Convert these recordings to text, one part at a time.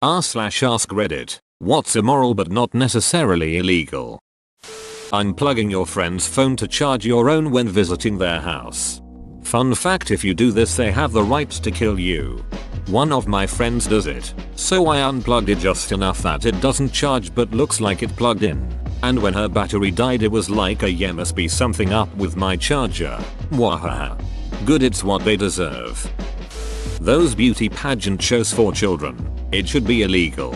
r/ask Reddit. What's immoral but not necessarily illegal? Unplugging your friend's phone to charge your own when visiting their house. Fun fact, if you do this they have the right to kill you. One of my friends does it, so I unplugged it just enough that it doesn't charge but looks like it plugged in. And when her battery died it was like yeah, must be something up with my charger. Wahaha. Good, it's what they deserve. Those beauty pageant shows for children. It should be illegal.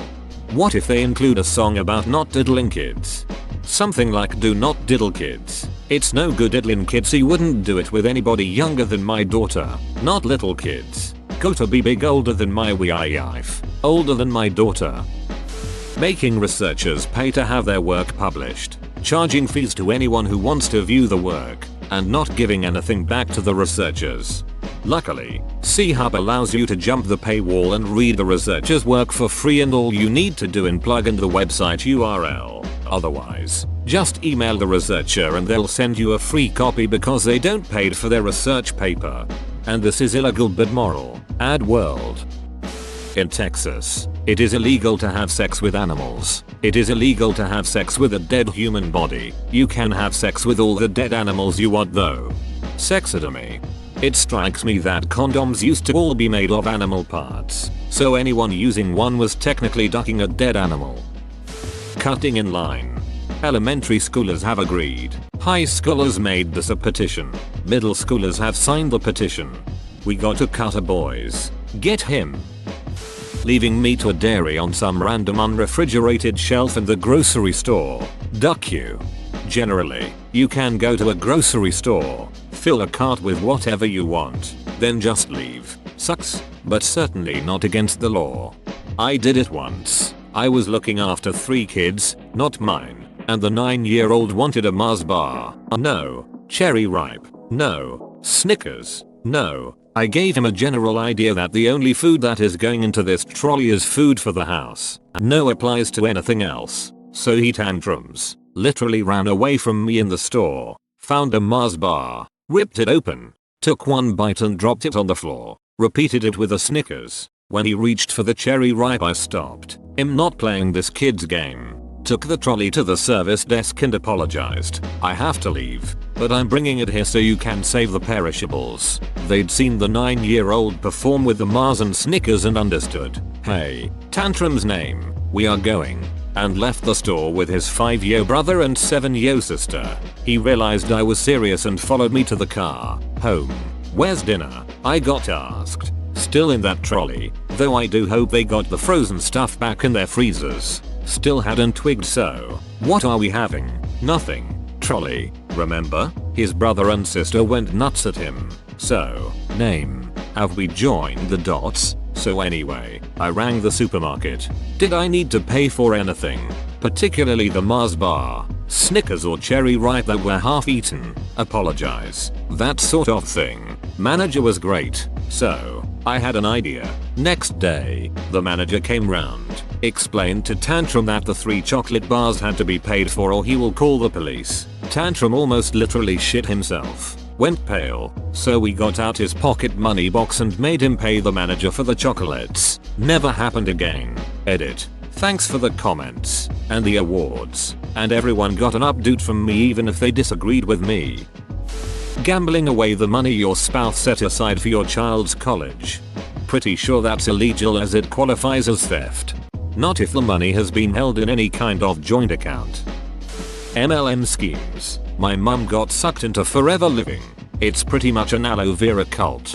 What if they include a song about not diddling kids? Something like do not diddle kids. It's no good diddling kids, so you wouldn't do it with anybody younger than my daughter. Not little kids. Go to be big, older than my wee wife. Older than my daughter. Making researchers pay to have their work published. Charging fees to anyone who wants to view the work. And not giving anything back to the researchers. Luckily, C-Hub allows you to jump the paywall and read the researcher's work for free, and all you need to do is plug in the website URL. Otherwise, just email the researcher and they'll send you a free copy because they don't pay for their research paper. And this is illegal but moral. Ad world. In Texas, it is illegal to have sex with animals. It is illegal to have sex with a dead human body. You can have sex with all the dead animals you want though. Sexidomy. It strikes me that condoms used to all be made of animal parts, so anyone using one was technically ducking a dead animal. Cutting in line. Elementary schoolers have agreed. High schoolers made this a petition. Middle schoolers have signed the petition. We got to cut a boys. Get him. Leaving meat or dairy on some random unrefrigerated shelf in the grocery store. Duck you. Generally, you can go to a grocery store, fill a cart with whatever you want, then just leave. Sucks, but certainly not against the law. I did it once. I was looking after 3 kids, not mine, and the 9-year-old wanted a Mars bar. No. Cherry Ripe. No. Snickers. No. I gave him a general idea that the only food that is going into this trolley is food for the house. No applies to anything else. So he tantrums. Literally ran away from me in the store. Found a Mars bar. Ripped it open. Took one bite and dropped it on the floor. Repeated it with a Snickers. When he reached for the Cherry Ripe I stopped. I'm not playing this kid's game. Took the trolley to the service desk and apologized. I have to leave, but I'm bringing it here so you can save the perishables. They'd seen the 9-year-old perform with the Mars and Snickers and understood. Hey, tantrum's name, we are going. And left the store with his 5-year brother and 7-year sister. He realized I was serious and followed me to the car. Home. Where's dinner? I got asked. Still in that trolley, though I do hope they got the frozen stuff back in their freezers. Still hadn't twigged, so what are we having? Nothing. Trolley. Remember? His brother and sister went nuts at him. So, name. Have we joined the dots? So anyway, I rang the supermarket. Did I need to pay for anything? Particularly the Mars bar, Snickers or Cherry Ripe that were half eaten? Apologize. That sort of thing. Manager was great. So, I had an idea. Next day, the manager came round, explained to Tantrum that the 3 chocolate bars had to be paid for or he will call the police. Tantrum almost literally shit himself. Went pale, so we got out his pocket money box and made him pay the manager for the chocolates. Never happened again. Edit. Thanks for the comments and the awards, and everyone got an update from me even if they disagreed with me. Gambling away the money your spouse set aside for your child's college. Pretty sure that's illegal as it qualifies as theft. Not if the money has been held in any kind of joint account. MLM schemes. My mum got sucked into Forever Living. It's pretty much an aloe vera cult.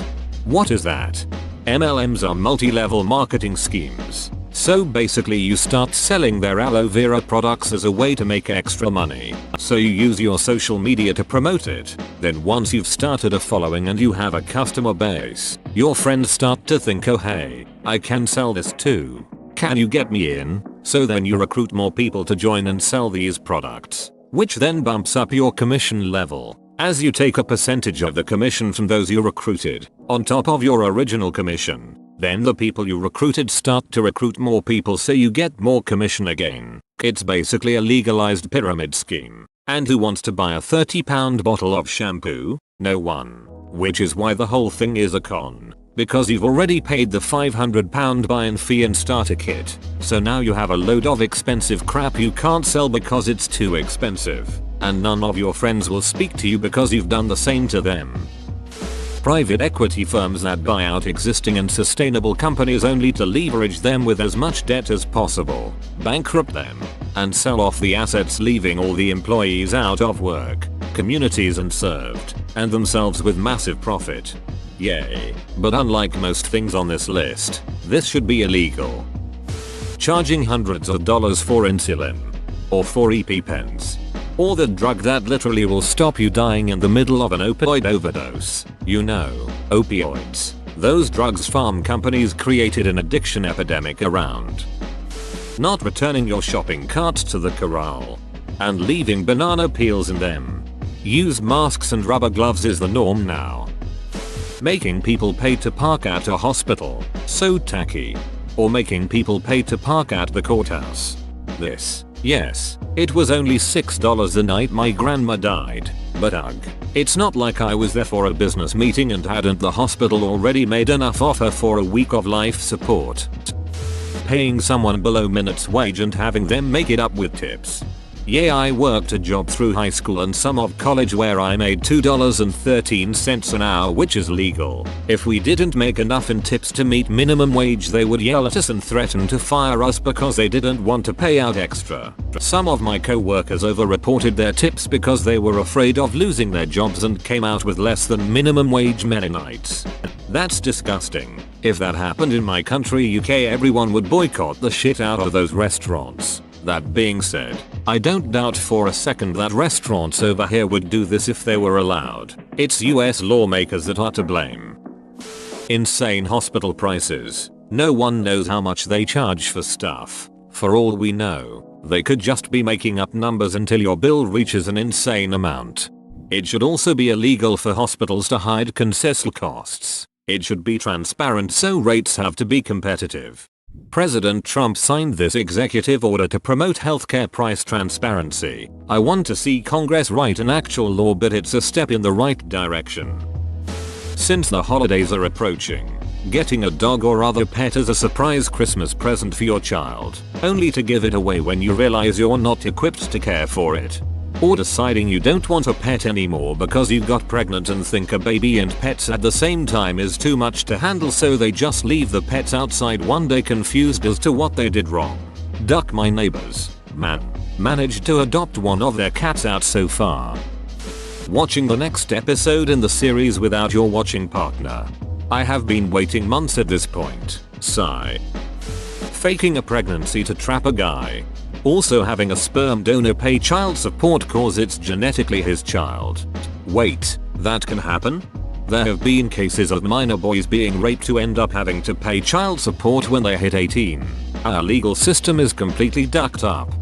What is that? MLMs are multi-level marketing schemes. So basically you start selling their aloe vera products as a way to make extra money. So you use your social media to promote it. Then once you've started a following and you have a customer base, your friends start to think, oh hey, I can sell this too. Can you get me in? So then you recruit more people to join and sell these products, which then bumps up your commission level, as you take a percentage of the commission from those you recruited, on top of your original commission. Then the people you recruited start to recruit more people so you get more commission again. It's basically a legalized pyramid scheme. And who wants to buy a £30 bottle of shampoo? No one. Which is why the whole thing is a con. because you've already paid the £500 buy-in fee and starter kit, so now you have a load of expensive crap you can't sell because it's too expensive, and none of your friends will speak to you because you've done the same to them. Private equity firms that buy out existing and sustainable companies only to leverage them with as much debt as possible, bankrupt them, and sell off the assets, leaving all the employees out of work, communities unserved, and themselves with massive profit. Yay. But unlike most things on this list, this should be illegal. Charging hundreds of dollars for insulin, or for EpiPens, or the drug that literally will stop you dying in the middle of an opioid overdose. You know, opioids. Those drugs farm companies created an addiction epidemic around. Not returning your shopping carts to the corral, and leaving banana peels in them. Use masks and rubber gloves is the norm now. Making people pay to park at a hospital, so tacky. Or making people pay to park at the courthouse. This, yes, it was only $6 the night my grandma died, but ugh, it's not like I was there for a business meeting and hadn't the hospital already made enough off her for a week of life support. Paying someone below minutes wage and having them make it up with tips. Yeah, I worked a job through high school and some of college where I made $2.13 an hour, which is legal. If we didn't make enough in tips to meet minimum wage, they would yell at us and threaten to fire us because they didn't want to pay out extra. Some of my co-workers overreported their tips because they were afraid of losing their jobs and came out with less than minimum wage many nights. That's disgusting. If that happened in my country, UK, everyone would boycott the shit out of those restaurants. That being said, I don't doubt for a second that restaurants over here would do this if they were allowed. It's US lawmakers that are to blame. Insane hospital prices. No one knows how much they charge for stuff. For all we know, they could just be making up numbers until your bill reaches an insane amount. It should also be illegal for hospitals to hide concessional costs. It should be transparent so rates have to be competitive. President Trump signed this executive order to promote healthcare price transparency. I want to see Congress write an actual law, but it's a step in the right direction. Since the holidays are approaching, getting a dog or other pet as a surprise Christmas present for your child, only to give it away when you realize you're not equipped to care for it. Or deciding you don't want a pet anymore because you got pregnant and think a baby and pets at the same time is too much to handle, so they just leave the pets outside one day confused as to what they did wrong. Duck, my neighbors, managed to adopt one of their cats out so far. Watching the next episode in the series without your watching partner. I have been waiting months at this point. Sigh. Faking a pregnancy to trap a guy. Also having a sperm donor pay child support cause it's genetically his child. Wait, that can happen? There have been cases of minor boys being raped to end up having to pay child support when they hit 18. Our legal system is completely ducked up.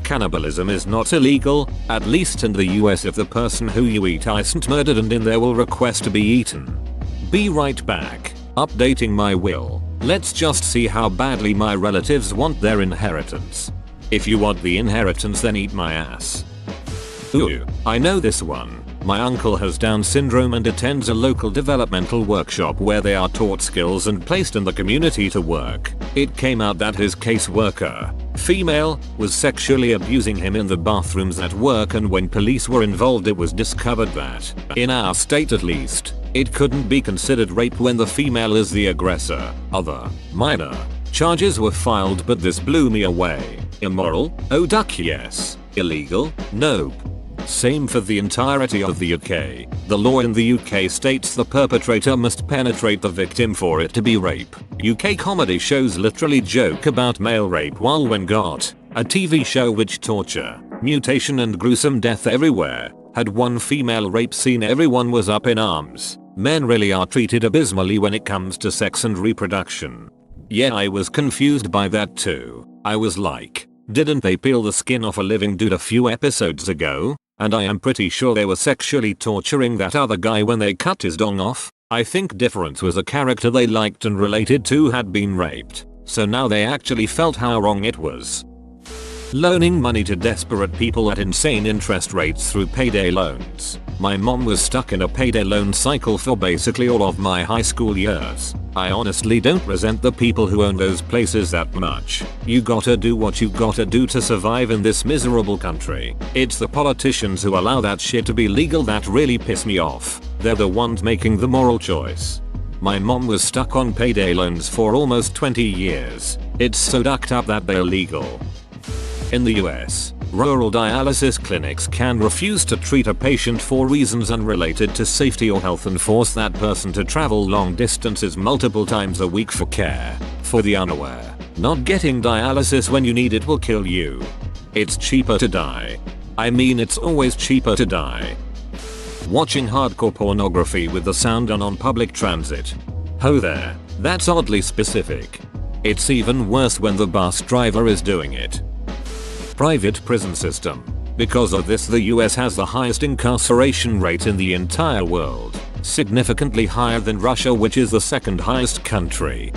Cannibalism is not illegal, at least in the US, if the person who you eat isn't murdered and in there will request to be eaten. Be right back. Updating my will. Let's just see how badly my relatives want their inheritance. If you want the inheritance, then eat my ass. Ooh, I know this one. My uncle has Down syndrome and attends a local developmental workshop where they are taught skills and placed in the community to work. It came out that his caseworker, female, was sexually abusing him in the bathrooms at work, and when police were involved it was discovered that, in our state at least, it couldn't be considered rape when the female is the aggressor. Other, minor, charges were filed, but this blew me away. Immoral? Oh duck yes. Illegal? Nope. Same for the entirety of the UK. The law in the UK states the perpetrator must penetrate the victim for it to be rape. UK comedy shows literally joke about male rape, while when Got, a TV show which torture, mutilation and gruesome death everywhere, had one female rape scene, everyone was up in arms. Men really are treated abysmally when it comes to sex and reproduction. Yeah, I was confused by that too. I was like, didn't they peel the skin off a living dude a few episodes ago? And I am pretty sure they were sexually torturing that other guy when they cut his dong off. I think difference was a character they liked and related to had been raped, so now they actually felt how wrong it was. Loaning money to desperate people at insane interest rates through payday loans. My mom was stuck in a payday loan cycle for basically all of my high school years. I honestly don't resent the people who own those places that much. You gotta do what you gotta do to survive in this miserable country. It's the politicians who allow that shit to be legal that really piss me off. They're the ones making the moral choice. My mom was stuck on payday loans for almost 20 years. It's so ducked up that they're legal. In the US, rural dialysis clinics can refuse to treat a patient for reasons unrelated to safety or health and force that person to travel long distances multiple times a week for care. For the unaware, not getting dialysis when you need it will kill you. It's cheaper to die. I mean, it's always cheaper to die. Watching hardcore pornography with the sound on public transit. Ho there, that's oddly specific. It's even worse when the bus driver is doing it. Private prison system. Because of this, the US has the highest incarceration rate in the entire world, significantly higher than Russia, which is the second highest country.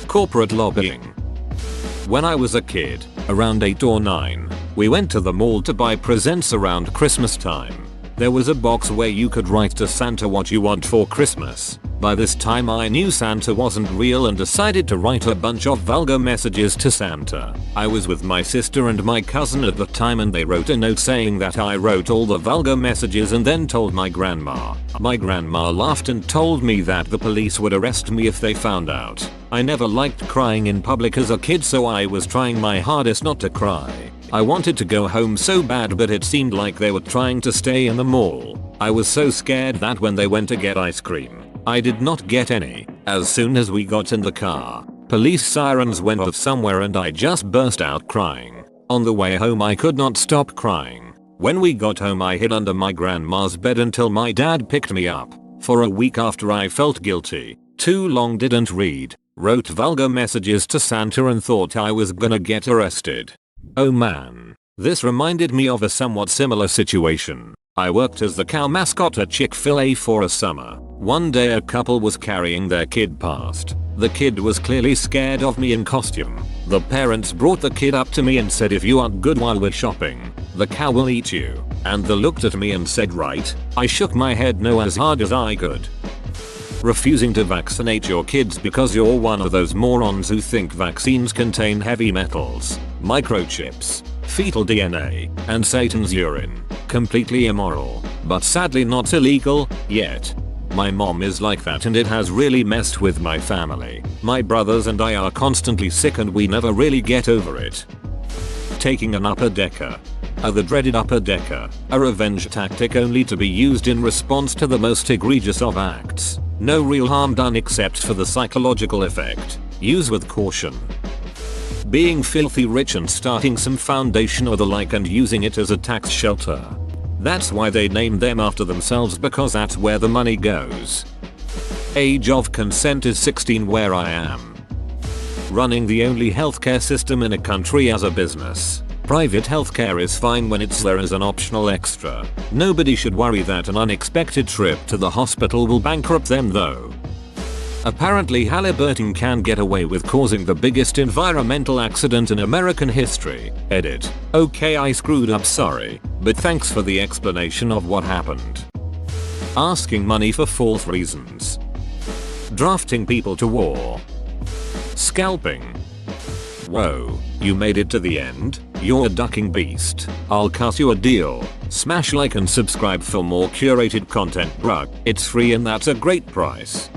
Corporate lobbying. When I was a kid, around 8 or 9, we went to the mall to buy presents around Christmas time. There was a box where you could write to Santa what you want for Christmas. By this time I knew Santa wasn't real and decided to write a bunch of vulgar messages to Santa. I was with my sister and my cousin at the time, and they wrote a note saying that I wrote all the vulgar messages and then told my grandma. My grandma laughed and told me that the police would arrest me if they found out. I never liked crying in public as a kid, so I was trying my hardest not to cry. I wanted to go home so bad, but it seemed like they were trying to stay in the mall. I was so scared that when they went to get ice cream, I did not get any. As soon as we got in the car, police sirens went off somewhere and I just burst out crying. On the way home I could not stop crying. When we got home I hid under my grandma's bed until my dad picked me up. For a week after I felt guilty. Too long, didn't read, wrote vulgar messages to Santa and thought I was gonna get arrested. Oh man. This reminded me of a somewhat similar situation. I worked as the cow mascot at Chick-fil-A for a summer. One day a couple was carrying their kid past. The kid was clearly scared of me in costume. The parents brought the kid up to me and said, "If you aren't good while we're shopping, the cow will eat you." And they looked at me and said, "Right?" I shook my head no as hard as I could. Refusing to vaccinate your kids because you're one of those morons who think vaccines contain heavy metals, microchips, fetal DNA, and Satan's urine. Completely immoral, but sadly not illegal, yet. My mom is like that and it has really messed with my family. My brothers and I are constantly sick and we never really get over it. Taking an upper decker. The dreaded upper decker, a revenge tactic only to be used in response to the most egregious of acts. No real harm done except for the psychological effect. Use with caution. Being filthy rich and starting some foundation or the like and using it as a tax shelter. That's why they named them after themselves, because that's where the money goes. Age of consent is 16 where I am. Running the only healthcare system in a country as a business. Private healthcare is fine when it's there as an optional extra. Nobody should worry that an unexpected trip to the hospital will bankrupt them though. Apparently Halliburton can get away with causing the biggest environmental accident in American history. Edit. Okay, I screwed up, sorry, but thanks for the explanation of what happened. Asking money for false reasons. Drafting people to war. Scalping. Whoa, you made it to the end? You're a ducking beast. I'll cut you a deal. Smash like and subscribe for more curated content, bruh. It's free and that's a great price.